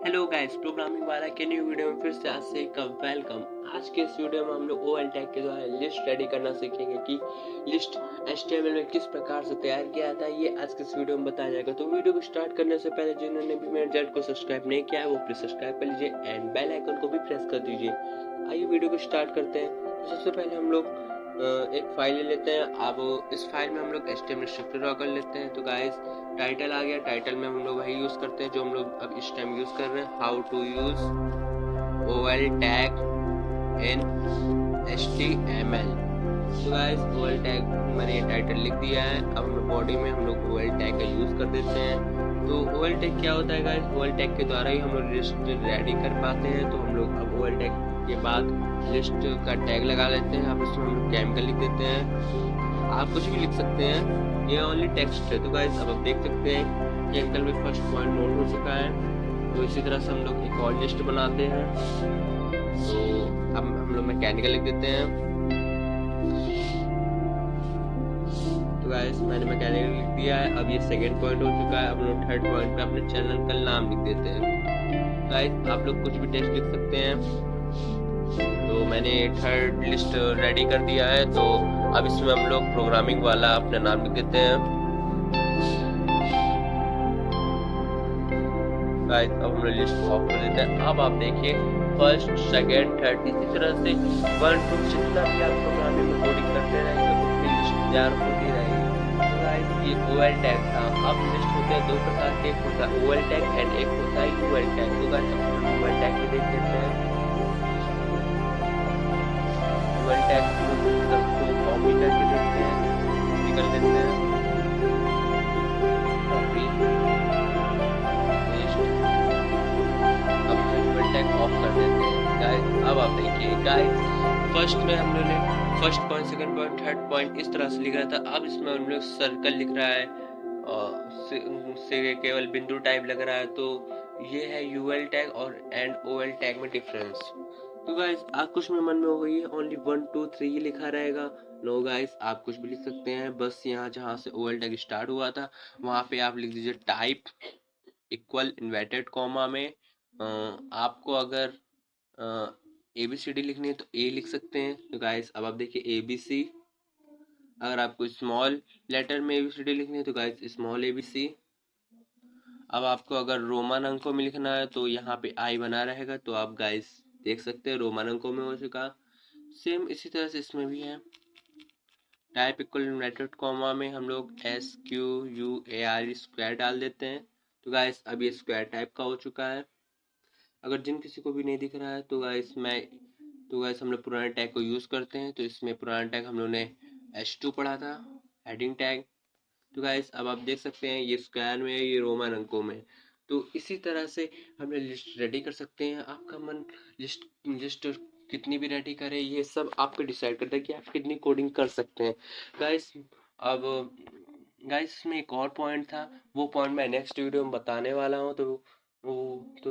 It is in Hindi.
हेलो गाइस, प्रोग्रामिंग वाला के न्यू वीडियो में फिर से आज से वेलकम। आज के इस वीडियो में हम लोग ओएल टैग के द्वारा लिस्ट रेडी करना सीखेंगे कि लिस्ट एचटीएमएल में किस प्रकार से तैयार किया जाता है। ये आज के इस वीडियो में बताया जाएगा। तो वीडियो को स्टार्ट करने से पहले जिन्होंने भी मेरे चैनल को सब्सक्राइब नहीं किया है वो प्लीज सब्सक्राइब कर लीजिए एंड बेल आइकन को भी प्रेस कर दीजिए। आइए वीडियो को स्टार्ट करते हैं। तो सबसे पहले हम लोग एक फाइल ले लेते हैं। अब इस फाइल में हम लोग एचटीएमएल स्ट्रक्चर ड्रॉ कर लेते हैं। तो गाइस टाइटल आ गया। टाइटल में हम लोग वही यूज करते हैं जो हम लोग अब इस टाइम यूज कर रहे हैं, how to use OL tag in HTML. तो गाइस ओएल टैग मैंने ये टाइटल लिख दिया है। अब हम बॉडी में हम लोग ओएल टैग का यूज कर देते हैं। तो ओएल टैग क्या होता है गाइस? ओएल टैग के द्वारा ही हम लोग लिस्ट रेडी कर पाते हैं। तो हम लोग अब ओएल टैग के बाद लिस्ट का टैग लगा लेते हैं। अब इसमें हम लोग केमिकल लिख देते हैं। आप कुछ भी लिख सकते हैं, ये ओनली टेक्स्ट है। तो गाइस अब आप देख सकते हैं केमिकल में फर्स्ट पॉइंट नोट हो चुका है। तो इसी तरह से हम लोग एक और लिस्ट बनाते हैं। तो अब हम लोग मैकेनिकल लिख देते हैं। तो गाइस मैंने मैकेनिकल लिख दिया है। अब ये सेकंड पॉइंट हो चुका है। अब हम लोग थर्ड पॉइंट पे अपने चैनल का नाम लिख देते हैं। गाइस आप लोग कुछ भी टेक्स्ट लिख सकते हैं। तो मैंने थर्ड लिस्ट रेडी कर दिया है। तो अब इसमें हम लोग प्रोग्रामिंग वाला अपना नाम लिख देते हैं। गाइस अब हम लोग लिस्ट ऑफ कर देते हैं। अब आप देखिए फर्स्ट सेकंड थर्ड इसी तरह से 1 2 जितना भी आप प्रोग्रामिंग में कोडिंग करते रहेंगे उतनी लिस्ट तैयार होती रहेगी। तो गाइस ये ओएल टैग था। अब लिस्ट होते हैं दो प्रकार के, एक होता है ओएल टैग एंड एक होता है यूएल टैग। तो गाइस हम लोग ओएल टैग को देख लेते हैं। यूएल टैग को कॉपी करके देखते हैं, निकल लेते हैं, कॉपी पेस्ट। अब यूएल टैग ऑफ कर देते हैं। गाइस अब आप देखिए गाइस फर्स्ट में हम लोगों ने first point second point third point इस तरह से लिख रहा था। अब इसमें हम लोग सर्कल लिख रहा है और से केवल बिंदु टाइप लग रहा है। तो ये है यूएल टैग और एंड ओएल टैग में डिफरेंस। तो गाइस आप कुछ में मन में हो गई है ओनली 1 2 3 ही लिखा रहेगा। नो गाइस आप कुछ भी लिख सकते हैं। बस यहाँ जहाँ से ओएल टैग स्टार्ट हुआ था वहाँ पे आप लिख दीजिए टाइप इक्वल इन्वर्टेड कॉमा में। आपको अगर ए बी सी डी लिखनी है तो ए लिख सकते हैं। तो गाइस अब आप देखिए ए बी सी। अगर आपको स्मॉल लेटर में ए बी सी डी लिखनी है तो guys small A B C. अब आपको अगर रोमन अंकों में लिखना है तो यहाँ पे आई बना रहेगा। तो आप गाइस देख सकते हैं रोमन अंकों में हो चुका। सेम इसी तरह से इसमें भी है। टाइप इक्वल इन्वर्टेड कॉमा में हम लोग S Q U A R square डाल देते हैं। तो गाइस अब ये स्क्वायर टाइप का हो चुका है। अगर जिन किसी को भी नहीं दिख रहा है तो गाइस हम लोग पुराने टैग को यूज़ करते हैं। तो इसमें पुराना टैग हम लोग ने H2 पढ़ा था, हेडिंग टैग। तो गाइस अब आप देख सकते हैं ये स्क्वायर में है, ये रोमन अंकों में। तो इसी तरह से हम लोग लिस्ट रेडी कर सकते हैं। आपका मन लिस्ट कितनी भी रेडी करे ये सब आप पे डिसाइड करता है कि आप कितनी कोडिंग कर सकते हैं। गाइस अब गाइस इसमें एक और पॉइंट था, वो पॉइंट मैं नेक्स्ट वीडियो में बताने वाला हूँ। तो